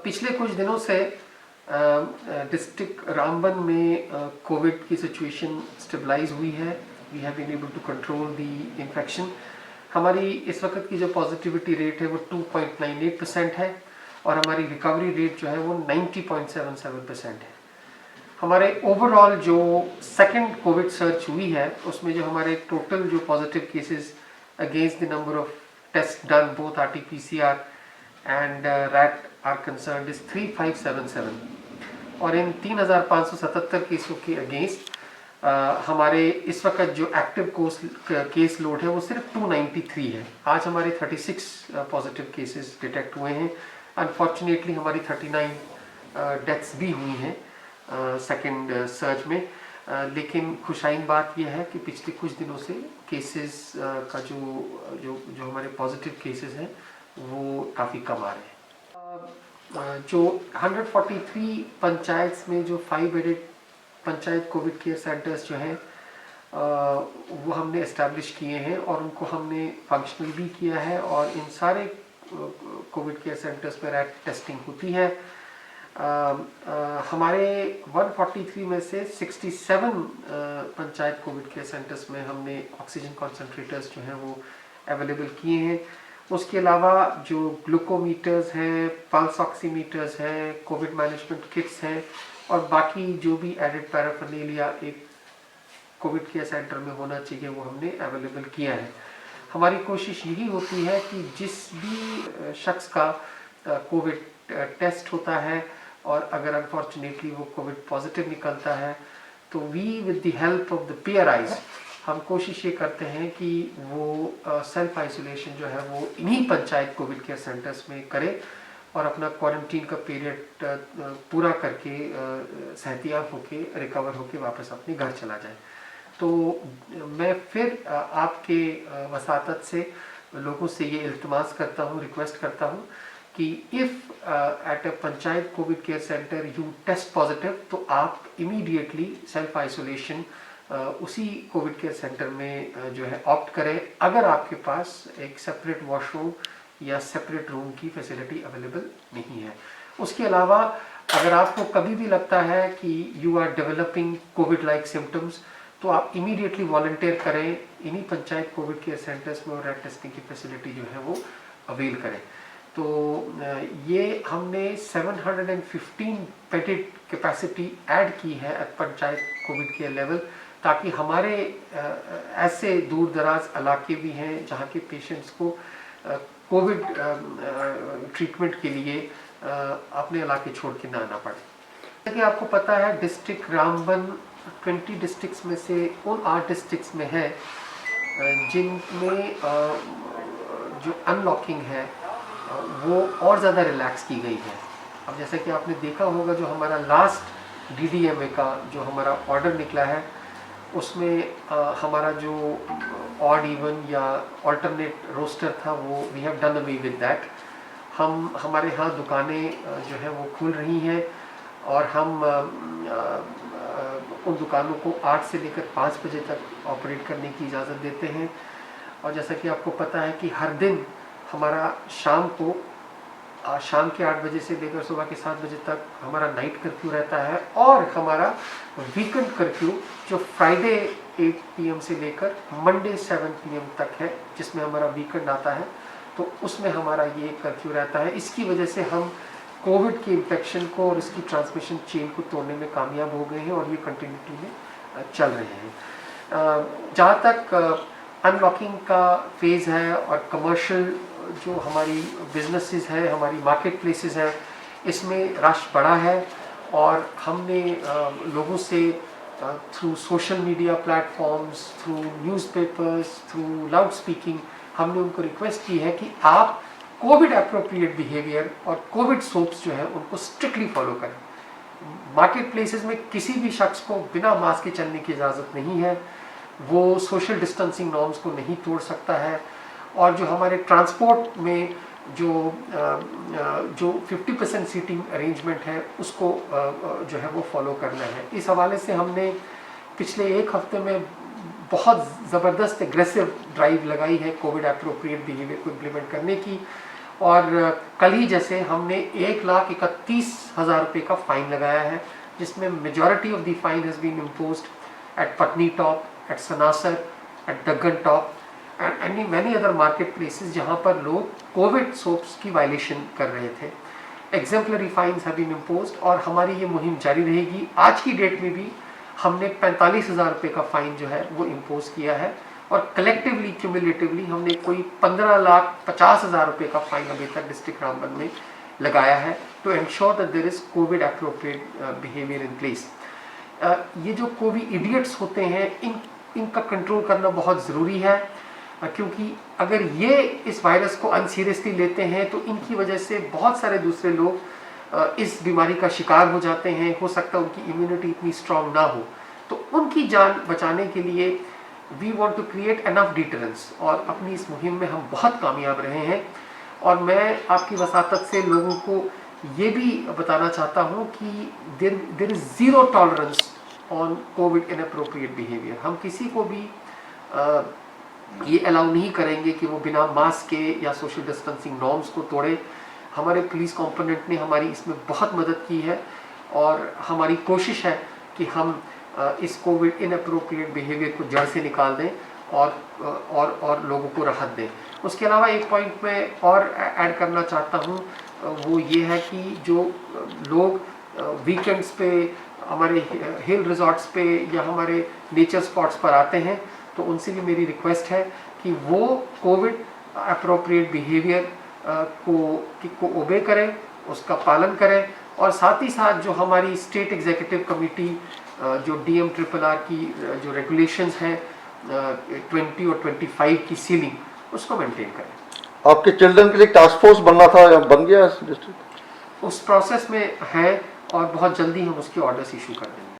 पिछले कुछ दिनों से डिस्ट्रिक्ट रामबन में कोविड की सिचुएशन स्टेबलाइज हुई है। We have been able to control the infection. हमारी इस वक्त की जो पॉजिटिविटी रेट है वो 2.98% है और हमारी रिकवरी रेट जो है वो 90.77% है। हमारे ओवरऑल जो सेकंड कोविड सर्च हुई है उसमें जो हमारे टोटल जो positive cases against the number of test done both RT-PCR and rat are concerned is 3577 और इन 3577 केसों के अगेंस्ट हमारे इस वक्त जो एक्टिव केस लोड है वो सिर्फ 293 है। आज हमारे 36 पॉजिटिव केसेस डिटेक्ट हुए हैं। अनफॉर्चुनेटली हमारी 39 डेथ्स भी हुई हैं सेकेंड सर्च में, लेकिन खुशाइन बात यह है कि पिछले कुछ दिनों से केसेस का जो हमारे पॉजिटिव केसेस हैं वो काफ़ी कम आ रहे हैं। जो 143 पंचायत में जो 5 bedded panchayat covid care centres जो हैं वो हमने इस्टेब्लिश किए हैं और उनको हमने फंक्शनल भी किया है और इन सारे कोविड केयर सेंटर्स पर रैट टेस्टिंग होती है। हमारे 143 में से 67 पंचायत कोविड केयर सेंटर्स में हमने ऑक्सीजन कॉन्सेंट्रेटर्स जो हैं वो अवेलेबल किए हैं। उसके अलावा जो ग्लूकोमीटर्स हैं, पल्स ऑक्सीमीटर्स हैं, कोविड मैनेजमेंट किट्स हैं और बाकी जो भी एडेड पैराफर्नेलिया एक कोविड केयर सेंटर में होना चाहिए वो हमने अवेलेबल किया है। हमारी कोशिश यही होती है कि जिस भी शख्स का कोविड टेस्ट होता है और अगर अनफॉर्चुनेटली वो कोविड पॉजिटिव निकलता है तो we with the help of the PRIs हम कोशिश ये करते हैं कि वो सेल्फ आइसोलेशन जो है वो इन्हीं पंचायत कोविड केयर सेंटर्स में करे और अपना क्वारंटीन का पीरियड पूरा करके सेहतियाब होके रिकवर होके वापस अपने घर चला जाए। तो मैं फिर आपके वसातत से लोगों से ये इल्तिमास करता हूँ, रिक्वेस्ट करता हूँ कि if at a panchayat covid care centre you test positive तो आप इमीडिएटली सेल्फ आइसोलेशन उसी कोविड केयर सेंटर में जो है ऑप्ट करें अगर आपके पास एक सेपरेट वॉशरूम या सेपरेट रूम की फैसिलिटी अवेलेबल नहीं है। उसके अलावा अगर आपको कभी भी लगता है कि you are developing covid like symptoms तो आप इमीडिएटली वॉलंटियर करें इन्हीं पंचायत कोविड केयर सेंटर्स में और रैट टेस्टिंग की फैसिलिटी जो है वो अवेल करें। तो ये हमने 715 बेडेड कैपेसिटी ऐड की है at panchayat covid care level ताकि हमारे ऐसे दूर दराज इलाके भी हैं जहाँ के पेशेंट्स को कोविड ट्रीटमेंट के लिए अपने इलाके छोड़ के ना आना पड़े। जैसे कि आपको पता है डिस्ट्रिक्ट रामबन 20 डिस्ट्रिक्ट्स में से उन 8 डिस्ट्रिक्ट्स में है जिनमें जो अनलॉकिंग है वो और ज़्यादा रिलैक्स की गई है। अब जैसा कि आपने देखा होगा जो हमारा लास्ट DDMA का जो हमारा ऑर्डर निकला है उसमें हमारा जो ऑड इवन या अल्टरनेट रोस्टर था वो we have done away with that. हमारे यहाँ दुकानें जो है वो खुल रही हैं और हम उन दुकानों को 8 से लेकर 5 बजे तक ऑपरेट करने की इजाज़त देते हैं। और जैसा कि आपको पता है कि हर दिन हमारा शाम के 8 बजे से लेकर सुबह के 7 बजे तक हमारा नाइट कर्फ्यू रहता है और हमारा वीकेंड कर्फ्यू जो फ्राइडे 8 PM से लेकर मंडे 7 PM तक है जिसमें हमारा वीकेंड आता है तो उसमें हमारा ये कर्फ्यू रहता है। इसकी वजह से हम कोविड के इन्फेक्शन को और इसकी ट्रांसमिशन चेन को तोड़ने में कामयाब हो गए हैं और ये कंटिन्यूटी में चल रहे हैं। जहाँ तक अनलॉकिंग का फेज़ है और कमर्शियल जो हमारी बिजनेसेस हैं, हमारी मार्केट प्लेसेस हैं, इसमें रश बढ़ा है और हमने लोगों से through social media platforms, through newspapers, through loud speaking हमने उनको रिक्वेस्ट की है कि आप कोविड एप्रोप्रिएट बिहेवियर और कोविड सोप्स जो है उनको स्ट्रिक्टली फॉलो करें। मार्केट प्लेसेस में किसी भी शख्स को बिना मास्क के चलने की इजाज़त नहीं है, वो सोशल डिस्टेंसिंग नॉर्म्स को नहीं तोड़ सकता है और जो हमारे ट्रांसपोर्ट में जो 50% सीटिंग अरेंजमेंट है उसको जो है वो फॉलो करना है। इस हवाले से हमने पिछले 1 हफ्ते में बहुत ज़बरदस्त एग्रेसिव ड्राइव लगाई है कोविड एप्रोप्रिएट बिहेवियर को इम्प्लीमेंट करने की और कल ही जैसे हमने 1,31,000 रुपये का फाइन लगाया है, जिसमें majority of the fine has been imposed at Patni top, at Sanasar, at Daggan top and many other market places जहाँ पर लोग कोविड सोप्स की वायलेशन कर रहे थे। Exemplary fines have been imposed और हमारी ये मुहिम जारी रहेगी। आज की डेट में भी हमने 45,000 रुपये का फाइन जो है वो इम्पोज किया है और कलेक्टिवली क्यूमुलेटिवली हमने कोई 15,50,000 रुपये का फाइन अभी तक डिस्ट्रिक्ट रामबन में लगाया है to ensure that there is covid appropriate behaviour in place. ये जो कोविड इडियट्स होते हैं इनका कंट्रोल करना बहुत ज़रूरी है, क्योंकि अगर ये इस वायरस को अनसीरियसली लेते हैं तो इनकी वजह से बहुत सारे दूसरे लोग इस बीमारी का शिकार हो जाते हैं। हो सकता है उनकी इम्यूनिटी इतनी स्ट्रांग ना हो, तो उनकी जान बचाने के लिए we want to create enough deterrence और अपनी इस मुहिम में हम बहुत कामयाब रहे हैं। और मैं आपकी वसातत से लोगों को ये भी बताना चाहता हूँ कि there is zero tolerance on covid inappropriate behaviour. हम किसी को भी ये अलाउ नहीं करेंगे कि वो बिना मास्क के या सोशल डिस्टेंसिंग नॉर्म्स को तोड़े। हमारे पुलिस कंपोनेंट ने हमारी इसमें बहुत मदद की है और हमारी कोशिश है कि हम इस कोविड इनअप्रोप्रिएट बिहेवियर को जड़ से निकाल दें और लोगों को राहत दें। उसके अलावा एक पॉइंट मैं और ऐड करना चाहता हूँ, वो ये है कि जो लोग वीकेंड्स पे हमारे हिल रिजॉर्ट्स पे या हमारे नेचर स्पॉट्स पर आते हैं, तो उनसे भी मेरी रिक्वेस्ट है कि वो कोविड अप्रोप्रिएट बिहेवियर को ओबे करें, उसका पालन करें और साथ ही साथ जो हमारी स्टेट एग्जीक्यूटिव कमेटी जो DMRRR की जो रेगुलेशंस हैं 20 और 25 की सीलिंग उसको मेंटेन करें। आपके चिल्ड्रन के लिए टास्क फोर्स बनना था या बन गया डिस्ट्रिक्ट? उस प्रोसेस में है और बहुत जल्दी हम उसके ऑर्डर्स इशू कर देंगे।